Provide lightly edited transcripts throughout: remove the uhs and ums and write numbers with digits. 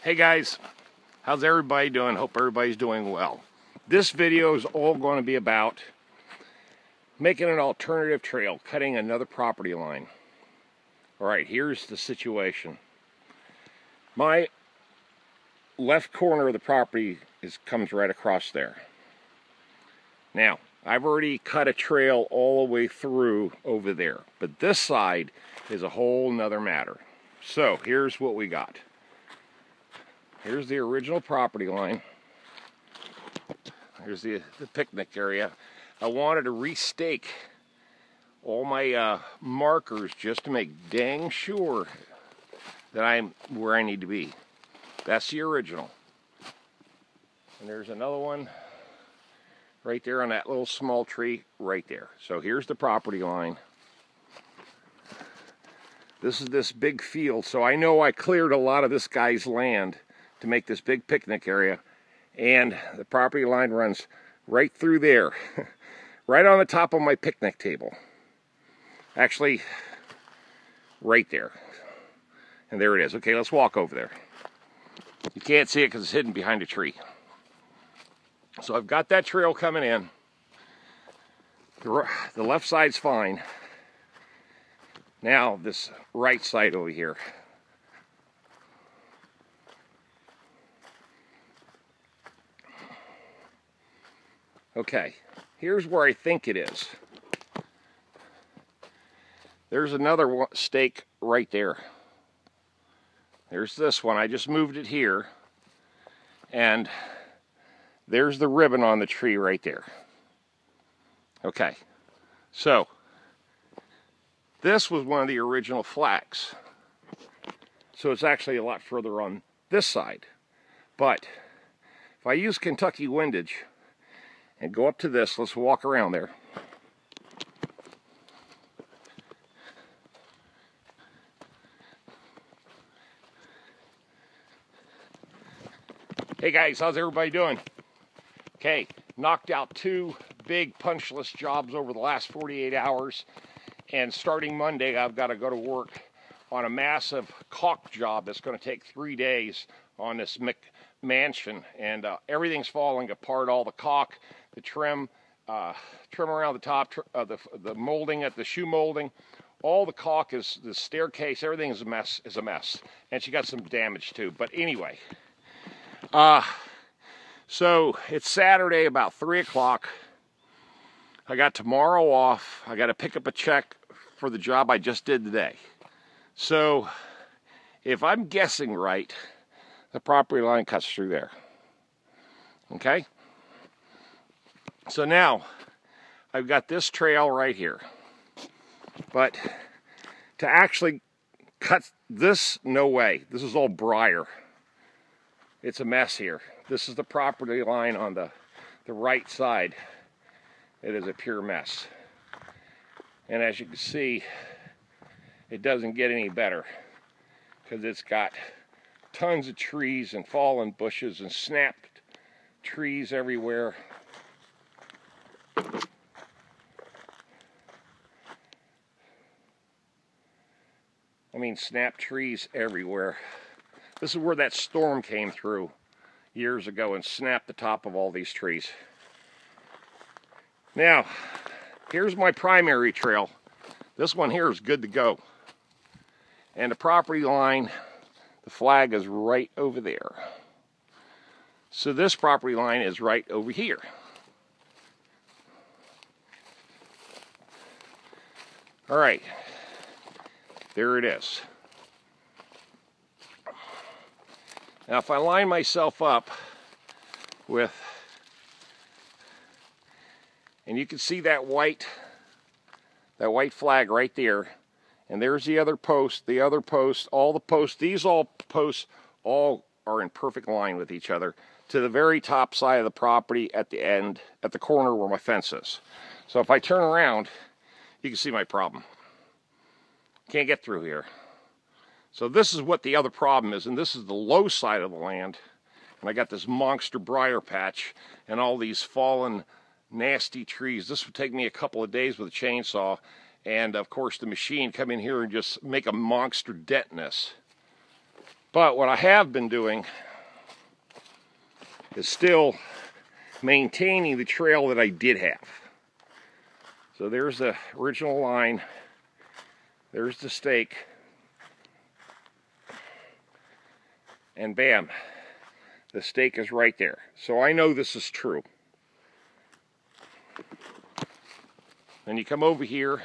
Hey guys, how's everybody doing? Hope everybody's doing well. This video is all going to be about making an alternative trail, cutting another property line. Alright, here's the situation. My left corner of the property comes right across there. Now, I've already cut a trail all the way through over there, but this side is a whole nother matter. So, here's what we got. Here's the original property line. Here's the picnic area. I wanted to restake all my markers just to make dang sure that I'm where I need to be. That's the original. And there's another one right there on that little small tree right there. So here's the property line. This is this big field. So I know I cleared a lot of this guy's land to make this big picnic area, and the property line runs right through there, right on the top of my picnic table. Actually, right there. And there it is. Okay, let's walk over there. You can't see it because it's hidden behind a tree. So I've got that trail coming in. The left side's fine. Now this right side over here. Okay, here's where I think it is. There's another stake right there. There's this one. I just moved it here. And there's the ribbon on the tree right there. Okay, so this was one of the original flags. So it's actually a lot further on this side. But if I use Kentucky windage and go up to this, let's walk around there. Hey guys, how's everybody doing? Okay, knocked out 2 big punchless jobs over the last 48 hours. And starting Monday, I've got to go to work on a massive caulk job that's going to take 3 days on this mansion. And everything's falling apart, all the caulk, the trim around the top, the molding at the shoe molding, all the caulk is the staircase, everything is a mess. And she got some damage too. But anyway, so it's Saturday about 3 o'clock. I got tomorrow off. I got to pick up a check for the job I just did today. So if I'm guessing right, the property line cuts through there. Okay? So now I've got this trail right here. But to actually cut this, no way. This is all briar. It's a mess here. This is the property line on the right side. It is a pure mess. And as you can see, it doesn't get any better because it's got tons of trees and fallen bushes and snapped trees everywhere. I mean, snapped trees everywhere. This is where that storm came through years ago and snapped the top of all these trees. Now, here's my primary trail. This one here is good to go. And the property line, the flag is right over there. So this property line is right over here. All right, there it is. Now, if I line myself up with, and you can see that white flag right there, and there's the other post, all the posts, these all posts all are in perfect line with each other to the very top side of the property at the end, at the corner where my fence is. So if I turn around, you can see my problem. Can't get through here. So this is what the other problem is, and this is the low side of the land. And I got this monster briar patch and all these fallen nasty trees. This would take me a couple of days with a chainsaw, and of course the machine come in here and just make a monster dent in this. But what I have been doing is still maintaining the trail that I did have. So there's the original line. There's the stake. And bam, the stake is right there. So I know this is true. Then you come over here.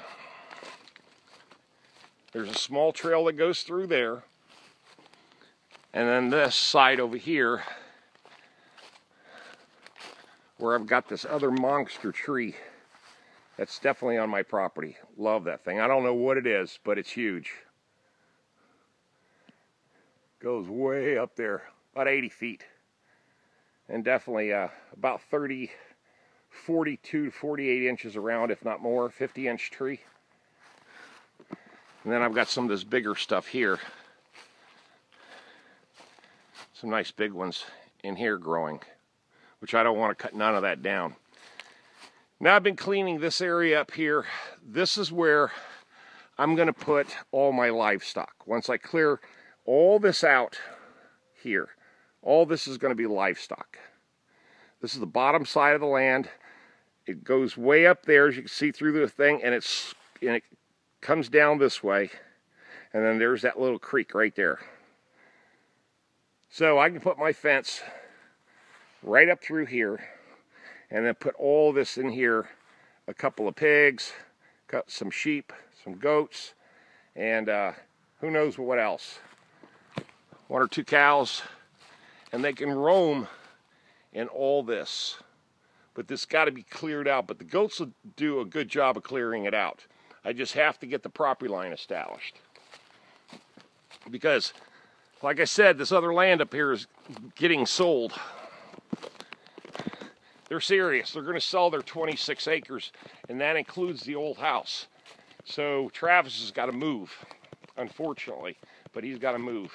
There's a small trail that goes through there. And then this side over here, where I've got this other monster tree that's definitely on my property. Love that thing. I don't know what it is, but it's huge. Goes way up there, about 80 feet. And definitely about 42 to 48 inches around, if not more, 50-inch tree. And then I've got some of this bigger stuff here. Some nice big ones in here growing, which I don't want to cut none of that down. Now I've been cleaning this area up here. This is where I'm going to put all my livestock. Once I clear all this out here, all this is going to be livestock. This is the bottom side of the land. It goes way up there, as you can see through the thing, and it comes down this way. And then there's that little creek right there. So I can put my fence right up through here and then put all this in here. A couple of pigs, some sheep, some goats, and who knows what else. 1 or 2 cows, and they can roam in all this. But this got to be cleared out, but the goats will do a good job of clearing it out. I just have to get the property line established. Because, like I said, this other land up here is getting sold. They're serious. They're going to sell their 26 acres, and that includes the old house. So Travis has got to move, unfortunately, but he's got to move.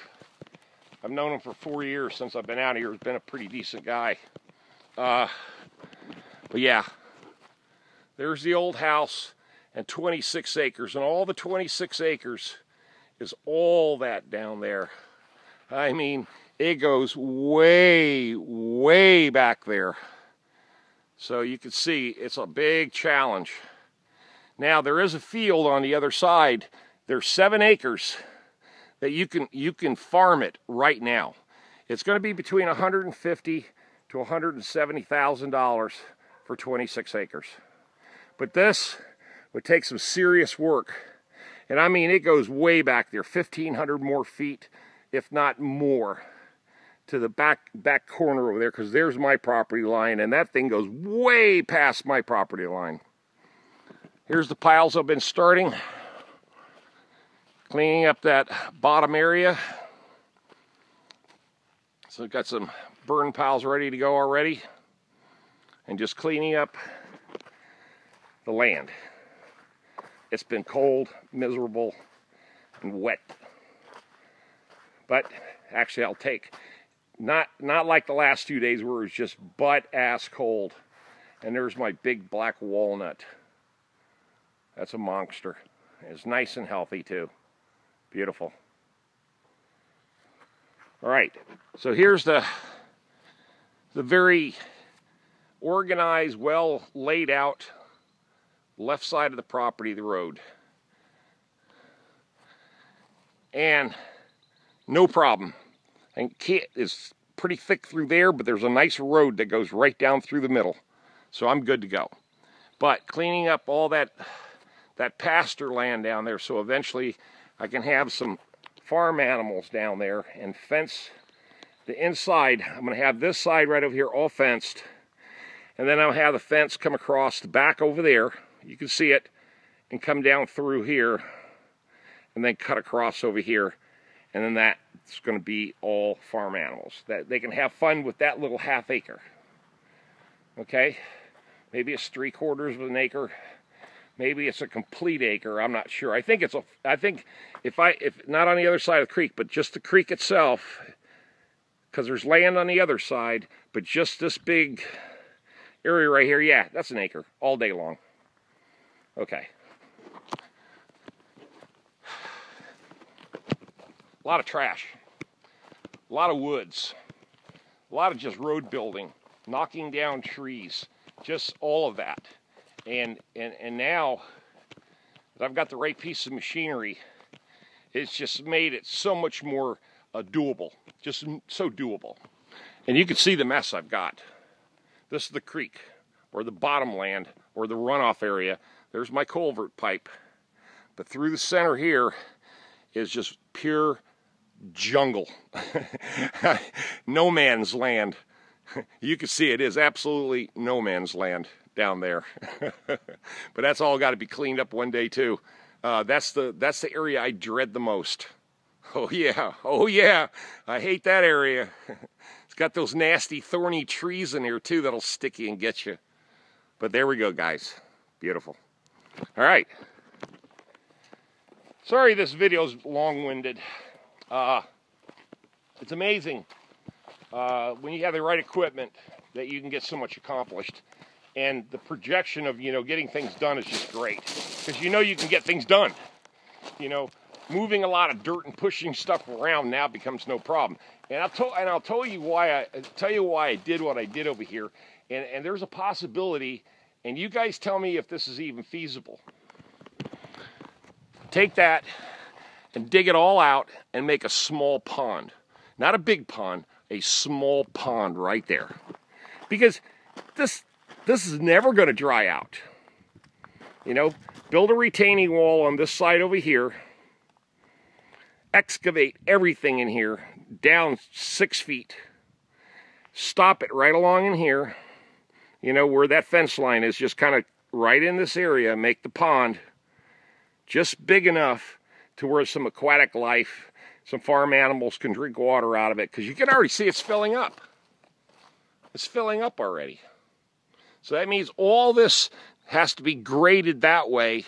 I've known him for 4 years since I've been out here. He's been a pretty decent guy. But yeah, there's the old house and 26 acres, and all the 26 acres is all that down there. I mean, it goes way, way back there. So you can see it's a big challenge. Now there is a field on the other side. There's 7 acres that you can farm it right now. It's going to be between $150,000 to $170,000 for 26 acres. But this would take some serious work. And I mean, it goes way back there, 1,500 more feet, if not more, to the back corner over there, because there's my property line, and that thing goes way past my property line. Here's the piles I've been starting. Cleaning up that bottom area. So I've got some burn piles ready to go already. And just cleaning up the land. It's been cold, miserable, and wet. But actually I'll take, not like the last 2 days where it was just butt-ass cold. And there's my big black walnut. That's a monster. It's nice and healthy too. Beautiful. All right, so here's the very organized, well laid out left side of the property, the road. And no problem. And it's pretty thick through there, but there's a nice road that goes right down through the middle. So I'm good to go. But cleaning up all that pasture land down there, so eventually I can have some farm animals down there and fence the inside. I'm going to have this side right over here all fenced. And then I'll have the fence come across the back over there. You can see it. And come down through here. And then cut across over here. And then that's going to be all farm animals. That they can have fun with that little half acre. Okay? Maybe it's 3/4 of an acre. Maybe it's a complete acre. I'm not sure. I think if not on the other side of the creek, but just the creek itself, because there's land on the other side, but just this big area right here, yeah, that's an acre all day long. Okay. A lot of trash. a lot of woods, a lot of just road building, knocking down trees, just all of that. And now that I've got the right piece of machinery, it's just made it so much more doable, just so doable. And you can see the mess I've got. This is the creek, or the bottom land, or the runoff area. There's my culvert pipe. But through the center here is just pure jungle. No man's land. You can see it is absolutely no man's land down there. But that's all got to be cleaned up one day too. That's the area I dread the most. Oh yeah, I hate that area. It's got those nasty thorny trees in here too that'll stick you and get you. But there we go, guys. Beautiful. All right. Sorry this video's long-winded. It's amazing when you have the right equipment that you can get so much accomplished. And the projection of, getting things done is just great. Because you can get things done. Moving a lot of dirt and pushing stuff around now becomes no problem. And I'll tell you why I did what I did over here. And there's a possibility, and you guys tell me if this is even feasible. Take that and dig it all out and make a small pond. Not a big pond, a small pond right there. Because this is never going to dry out. Build a retaining wall on this side over here. Excavate everything in here down 6 feet. Stop it right along in here. Where that fence line is, just kind of right in this area. Make the pond just big enough to where some aquatic life, some farm animals can drink water out of it. Because you can already see it's filling up. It's filling up already. So that means all this has to be graded that way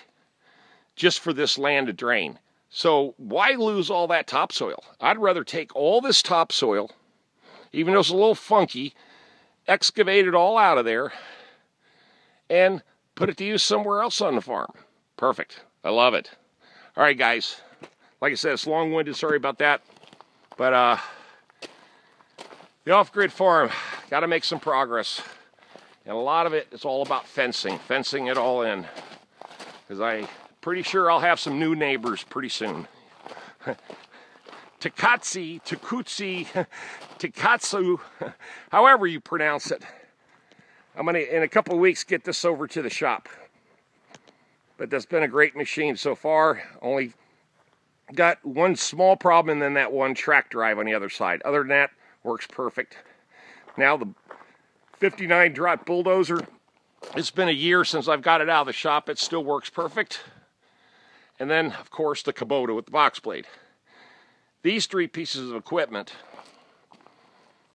just for this land to drain. So why lose all that topsoil? I'd rather take all this topsoil, even though it's a little funky, excavate it all out of there, and put it to use somewhere else on the farm. Perfect. I love it. All right, guys. Like I said, it's long-winded. Sorry about that. But the off-grid farm, got to make some progress. And a lot of it is all about fencing it all in. Because I'm pretty sure I'll have some new neighbors pretty soon. Takatsu, however you pronounce it. I'm going to, in a couple of weeks, get this over to the shop. But that's been a great machine so far. Only got one small problem and then that one track drive on the other side. Other than that, works perfect. Now the 59 Drott bulldozer, it's been a year since I've got it out of the shop. It still works perfect. And then, of course, the Kubota with the box blade. These three pieces of equipment